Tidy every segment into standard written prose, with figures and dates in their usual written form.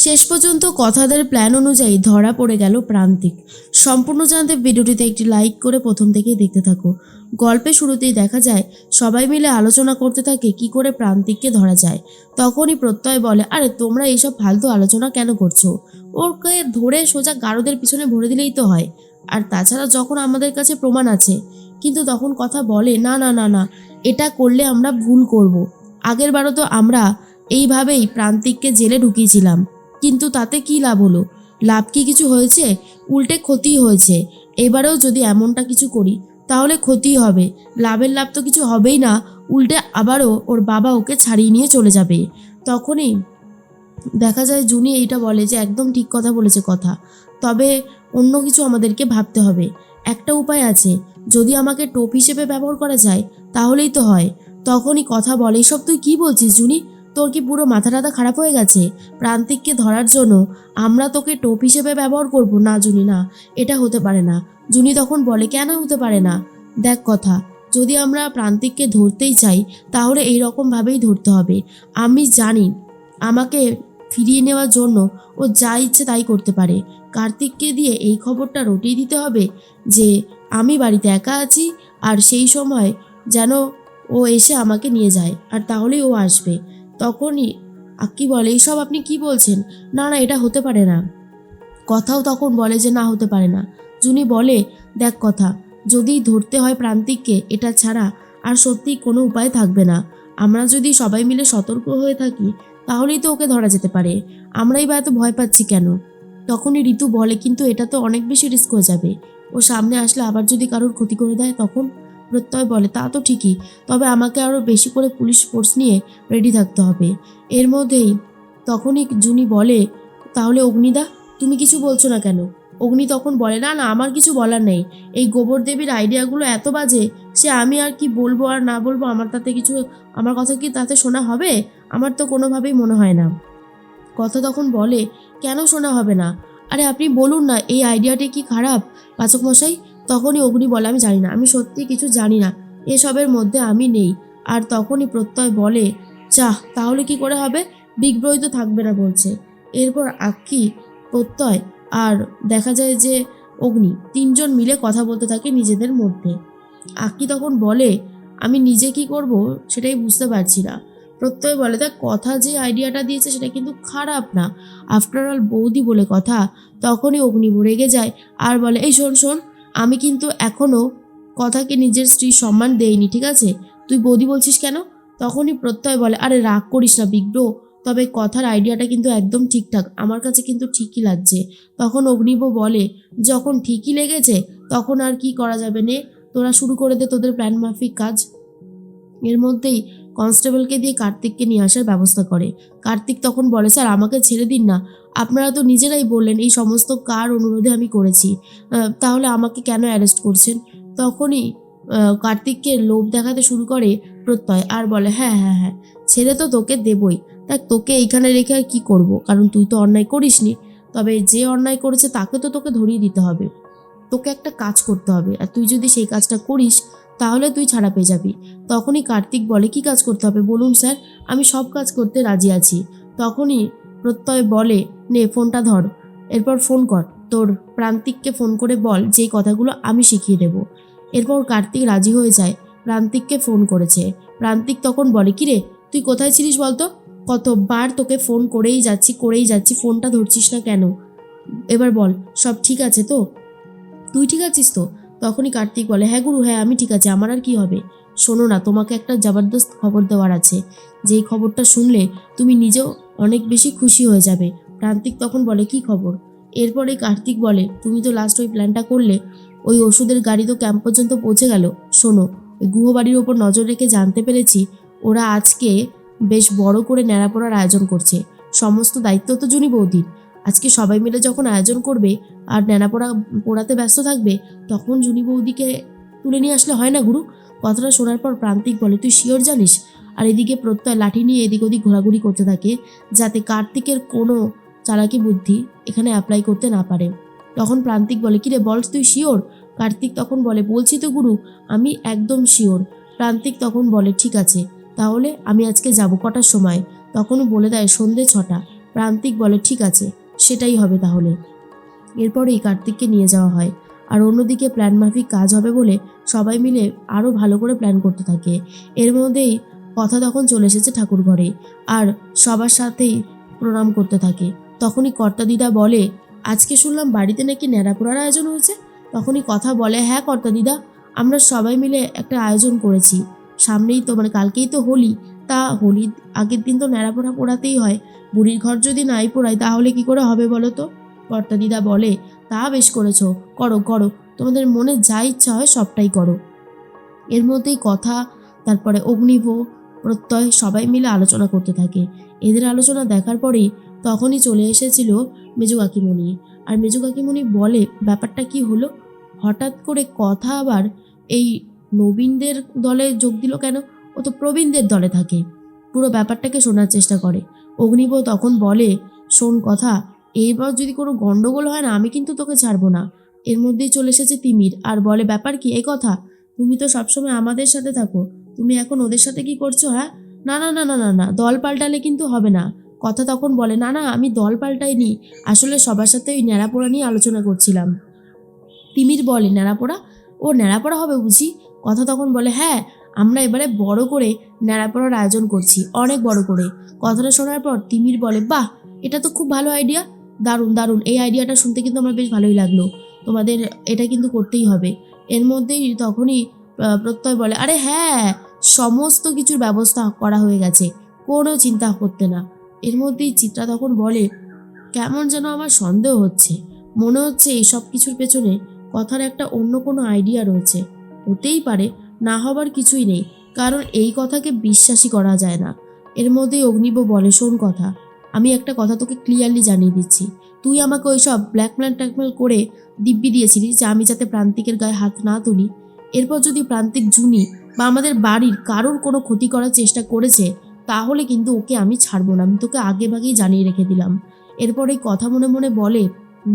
শেষ পর্যন্ত কথাদের প্ল্যান অনুযায়ী ধরা পড়ে গেল প্রান্তিক। সম্পূর্ণ জানতে ভিডিওটিতে একটি লাইক করে প্রথম থেকেই দেখতে থাকো। গল্পের শুরুতেই দেখা যায় সবাই মিলে আলোচনা করতে থাকে কি করে প্রান্তিককে ধরা যায়। তখনই প্রত্যয় বলে, আরে তোমরা এইসব ফালতু আলোচনা কেন করছো? ওকে ধরে সোজা গারদের পিছনে ভরে দিলেই তো হয়। আর তাছাড়া যখন আমাদের কাছে প্রমাণ আছে। কিন্তু তখন কথা বলে, না না না না, এটা করলে আমরা ভুল করব। আগের বারও তো আমরা এইভাবেই প্রান্তিককে জেলে ঢুকিয়েছিলাম, কিন্তু তাতে কি লাভ হলো? লাভ কি কিছু হয়েছে? উল্টে ক্ষতিই হয়েছে। এবারেও যদি এমনটা কিছু করি তাহলে ক্ষতিই হবে, লাভের লাভ তো কিছু হবেই না। উল্টে আবারও ওর বাবা ওকে ছাড়িয়ে নিয়ে চলে যাবে। তখনই দেখা যায় জুনি এইটা বলে যে একদম ঠিক কথা বলেছে কথা, তবে অন্য কিছু আমাদেরকে ভাবতে হবে। একটা উপায় আছে, যদি আমাকে টোপ হিসেবে ব্যবহার করা যায় তাহলেই তো হয়। তখনই কথা বলে, এসব তুই কি বলছিস জুনি? তোর কি পুরো মাথা টাথা খারাপ হয়ে গেছে? প্রান্তিককে ধরার জন্য আমরা তোকে টোপ হিসেবে ব্যবহার করব? না জুনি, না, এটা হতে পারে না। জুনি তখন বলে, কেন হতে পারে না? দেখ কথা, যদি আমরা প্রান্তিককে ধরতেই চাই তাহলে এইরকমভাবেই ধরতে হবে। আমি জানি আমাকে ফিরিয়ে নেওয়ার জন্য ও যা ইচ্ছে তাই করতে পারে। কার্তিককে দিয়ে এই খবরটা রটিয়ে দিতে হবে যে আমি বাড়িতে একা আছি, আর সেই সময় যেন ও এসে আমাকে নিয়ে যায়, আর তাহলেই ও আসবে। তখনই আক্কি বলে, এইসব আপনি কি বলছেন? না না, এটা হতে পারে না। কথাও তখন বলে যে না, হতে পারে না। জুনি বলে, দেখ কথা, যদি ধরতে হয় প্রান্তিককে, এটা ছাড়া আর সত্যি কোনো উপায় থাকবে না। আমরা যদি সবাই মিলে সতর্ক হয়ে থাকি তাহলেই তো ওকে ধরা যেতে পারে। আমরাই বা এত ভয় পাচ্ছি কেন? তখনই ঋতু বলে, কিন্তু এটা তো অনেক বেশি রিস্ক হয়ে যাবে। ও সামনে আসলে আবার যদি কারোর ক্ষতি করে দেয় তখন? প্রত্যয় বলে, তা তো ঠিকই, তবে আমাকে আরও বেশি করে পুলিশ ফোর্স নিয়ে রেডি থাকতে হবে। এর মধ্যেই তখনই জুনি বলে, তাহলে অগ্নিদা, তুমি কিছু বলছো না কেন? অগ্নি তখন বলে, না না, আমার কিছু বলার নেই। এই গোবর দেবীর আইডিয়াগুলো এত বাজে, সে আমি আর কি বলবো আর না বলবো, আমার কথা কি তাতে শোনা হবে? আমার তো কোনোভাবেই মনে হয় না। কথা তখন বলে, কেন শোনা হবে না? আরে আপনি বলুন না, এই আইডিয়াটি কি খারাপ পাচক মশাই? তখনই অগ্নি বলে, আমি জানি না, আমি সত্যি কিছু জানি না, এসবের মধ্যে আমি নেই। আর তখনই প্রত্যয় বলে, চাহ, তাহলে কি করে হবে? বিগ্রহ তো থাকবে না বলছে। এরপর আক্কি, প্রত্যয় আর দেখা যায় যে অগ্নি, তিনজন মিলে কথা বলতে থাকে নিজেদের মধ্যে। আক্কি তখন বলে, আমি নিজে কি করব সেটাই বুঝতে পারছি না। প্রত্যয় বলে, দেখ কথা, যে আইডিয়াটা দিয়েছে সেটা কিন্তু খারাপ না, আফটার অল বৌদি বলে কথা। তখনই অগ্নি রেগে যায় আর বলে, এই শোন শোন, আমি কিন্তু এখনও কথাকে নিজের স্ত্রীর সম্মান দেইনি, ঠিক আছে? তুই বৌদি বলছিস কেন? তখনই প্রত্যয় বলে, আরে রাগ করিস না বিগ্রহ, তবে কথার আইডিয়াটা কিন্তু একদম ঠিকঠাক, আমার কাছে কিন্তু ঠিকই লাগছে। তখন অগ্নিব বলে, যখন ঠিকই লেগেছে তখন আর কি করা যাবে নে, তোরা শুরু করে দে তোদের প্ল্যান মাফিক কাজ। এর মধ্যেই কনস্টেবলকে দিয়ে কার্তিককে নিয়ে আসার ব্যবস্থা করে। কার্তিক তখন বলে, স্যার আমাকে ছেড়ে দিন না, আপনারা তো নিজেরাই বললেন এই সমস্ত কার অনুরোধে আমি করেছি, তাহলে আমাকে কেন অ্যারেস্ট করছেন? তখনই কার্তিককে লোভ দেখাতে শুরু করে প্রত্যয় আর বলে, হ্যাঁ হ্যাঁ হ্যাঁ, ছেড়ে তো তোকে দেবই। দেখ, তোকে এইখানে রেখে আর কী করবো, কারণ তুই তো অন্যায় করিসনি, তবে যে অন্যায় করেছে তাকে তো তোকে ধরিয়ে দিতে হবে। তোকে একটা কাজ করতে হবে, আর তুই যদি সেই কাজটা করিস তাহলে তুই ছাড়া পেয়ে যাবি। তখনই কার্তিক বলে, কি কাজ করতে হবে বলুন স্যার, আমি সব কাজ করতে রাজি আছি। তখনই প্রত্যয় বলে, নে ফোনটা ধর, এরপর ফোন কর, তোর প্রান্তিককে ফোন করে বল যে কথাগুলো আমি শিখিয়ে দেব। এরপর কার্তিক রাজি হয়ে যায়, প্রান্তিককে ফোন করেছে। প্রান্তিক তখন বলে, কিরে তুই কোথায় ছিলিস বলতো? কতবার তোকে ফোন করেই যাচ্ছি, ফোনটা ধরছিস না কেন? এবার বল, সব ঠিক আছে তো? তুই ঠিক আছিস তো? তখনই কার্তিক বলে, হ্যাঁ গুরু, হ্যাঁ আমি ঠিক আছি, আমার আর কি হবে? শোনো না, তোমাকে একটা জবরদস্ত খবর দেওয়ার আছে, যেই খবরটা শুনলে তুমি নিজেও অনেক বেশি খুশি হয়ে যাবে। প্রান্তিক তখন বলে, কি খবর? এরপরে কার্তিক বলে, তুমি তো লাস্ট ওই প্ল্যানটা করলে, ওই ওষুধের গাড়ি তো ক্যাম্প পর্যন্ত পৌঁছে গেল। শোনো, ওই গুহবাড়ির ওপর নজর রেখে জানতে পেরেছি ওরা আজকে বেশ বড় করে ন্যাড়া পড়ার আয়োজন করছে। সমস্ত দায়িত্ব তো জুনি বৌদির। আজকে সবাই মিলে যখন আয়োজন করবে আর ন্যাড়া পোড়াতে ব্যস্ত থাকবে, তখন জুনি বৌদিকে তুলে নিয়ে আসলে হয় না গুরু? কথাটা শোনার পর প্রান্তিক বলে, তুই শিওর জানিস? আর এদিকে প্রত্যয় লাঠি নিয়ে এদিক ওদিক ঘোরাঘুরি করতে থাকে, যাতে কার্তিকের কোনো চালাকি বুদ্ধি এখানে অ্যাপ্লাই করতে না পারে। তখন প্রান্তিক বলে, কিরে বল, তুই শিওর? কার্তিক তখন বলে, বলছি তো গুরু, আমি একদম শিওর। প্রান্তিক তখন বলে, ঠিক আছে, তাহলে আমি আজকে যাব কটার সময়? তখনও বলে দেয়, সন্ধে 6টা। প্রান্তিক বলে ঠিক আছে, সেটাই হবে তাহলে। এরপরেই কার্তিককে নিয়ে যাওয়া হয়। আর অন্যদিকে প্ল্যান মাফিক কাজ হবে বলে সবাই মিলে আরও ভালো করে প্ল্যান করতে থাকে। এর মধ্যেই কথা তখন চলে এসেছে ঠাকুর ঘরে, আর সবার সাথেই প্রণাম করতে থাকে। তখনই কর্তা দিদা বলে, আজকে শুনলাম বাড়িতে নাকি ন্যাড়াপোড়ার আয়োজন হয়েছে। তখনই কথা বলে, হ্যাঁ কর্তা দিদা, আমরা সবাই মিলে একটা আয়োজন করেছি। সামনেই তো কালকেই তো হোলি, তা হোলির আগের দিন তো ন্যাড়াপোড়া পোড়াতেই হয়। বুড়ির ঘর যদি নাই পোড়াই তাহলে কি করে হবে বলো তো? কর্তা দিদা বলে, তা বেশ করেছো, করো করো, তোমাদের মনে যা ইচ্ছা হয় সবটাই করো। এর মধ্যেই কথা, তারপরে অগ্নিভ, প্রত্যয় সবাই মিলে আলোচনা করতে থাকে। এদের আলোচনা দেখার পরেই তখনই চলে এসেছিল মেজো কাকিমণি। আর মেজো কাকিমণি বলে, ব্যাপারটা কি হলো? হঠাৎ করে কথা আবার এই নবীনদের দলে যোগ দিল কেন? ও তো প্রবীণদের দলে থাকে। পুরো ব্যাপারটাকে শোনার চেষ্টা করে। অগ্নিভ তখন বলে, শোন কথা, এইবার যদি কোনো গন্ডগোল হয় না, আমি কিন্তু তোকে ছাড়বো না। এর মধ্যেই চলে এসেছে তিমির আর বলে, ব্যাপার কি এই কথা? তুমি তো সবসময় আমাদের সাথে থাকো, তুমি এখন ওদের সাথে কি করছো? হ্যাঁ, না না না না না না, দল পাল্টালে কিন্তু হবে না। কথা তখন বলে, না না, আমি দল পাল্টাইনি, আসলে সবার সাথে ওই ন্যাড়াপোড়া নিয়ে আলোচনা করছিলাম। তিমির বলে, ন্যাড়াপোড়া? ও ন্যাড়াপোড়া হবে বুঝি? কথা তখন বলে, হ্যাঁ, আমরা এবারে বড় করে ন্যাড়াপোড়ার আয়োজন করছি, অনেক বড় করে। কথাটা শোনার পর তিমির বলে, বাহ, এটা তো খুব ভালো আইডিয়া, দারুণ দারুণ, এই আইডিয়াটা শুনতে কিন্তু আমার বেশ ভালোই লাগলো। তোমাদের এটা কিন্তু করতেই হবে। এর মধ্যেই তখনই প্রত্যয় বলে, আরে হ্যাঁ, সমস্ত কিছুর ব্যবস্থা করা হয়ে গেছে, কোনো চিন্তা করতে না। এর মধ্যেই চিত্রা তখন বলে, কেমন যেন আমার সন্দেহ হচ্ছে, মনে হচ্ছে এই সব কিছুর পেছনে কথার একটা অন্য কোনো আইডিয়া রয়েছে। হতেই পারে, না হবার কিছুই নেই, কারণ এই কথাকে বিশ্বাসই করা যায় না। এর মধ্যেই অগ্নিব বলে, শোন কথা, আমি একটা কথা তোকে ক্লিয়ারলি জানিয়ে দিচ্ছি। তুই আমাকে ওই সব ব্ল্যাকমেল ট্যাকমেল করে দিব্যি দিয়েছিলিস যে আমি যাতে প্রান্তিকের গায়ে হাত না তুলি। এরপর যদি প্রান্তিক জুনি বা আমাদের বাড়ির কারোর কোনো ক্ষতি করার চেষ্টা করেছে, তাহলে কিন্তু ওকে আমি ছাড়বো না, আমি তোকে আগে ভাগেই জানিয়ে রেখে দিলাম। এরপর এই কথা মনে মনে বলে,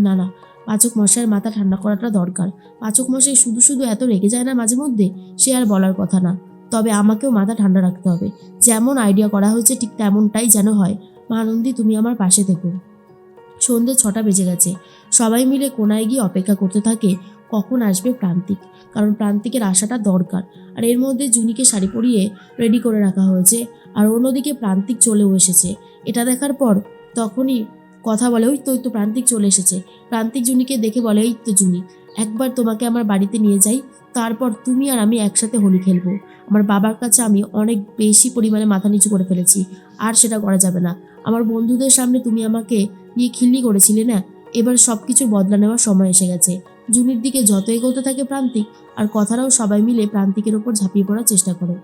না না, পাচক মশাইয়ের মাথা ঠান্ডা করাটা দরকার। পাচক মশাই শুধু শুধু এত রেগে যায় না মাঝে মধ্যে, সে আর বলার কথা না। তবে আমাকেও মাথা ঠান্ডা রাখতে হবে, যেমন আইডিয়া করা হয়েছে ঠিক তেমনটাই যেন হয়। মহানন্দী, তুমি আমার পাশে থেকো। সন্ধ্যে 6টা বেজে গেছে। সবাই মিলে কোনায় গিয়ে অপেক্ষা করতে থাকে কখন আসবে প্রান্তিক, কারণ প্রান্তিকের আসাটা দরকার। আর এর মধ্যে জুনিকে শাড়ি পরিয়ে রেডি করে রাখা হয়েছে, আর অন্যদিকে প্রান্তিক চলেও এসেছে। এটা দেখার পর তখনই কথা বলে, ওই তো ওই তো প্রান্তিক চলে এসেছে। প্রান্তিক জুনিকে দেখে বলে, এই তো জুনি, একবার তোমাকে আমার বাড়িতে নিয়ে যাই, তারপর তুমি আর আমি একসাথে হোলি খেলবো। আমার বাবার কাছে আমি অনেক বেশি পরিমাণে মাথা নিচু করে ফেলেছি, আর সেটা করা যাবে না। আমার বন্ধুদের সামনে তুমি আমাকে নিয়ে খিল্লি করেছিলে না, এবার সব কিছুর বদলা নেওয়ার সময় এসে গেছে। জুনির দিকে যত এগোতে থাকে প্রান্তিক, আর কথারাও সবাই মিলে প্রান্তিকের ওপর ঝাঁপিয়ে পড়ার চেষ্টা করে।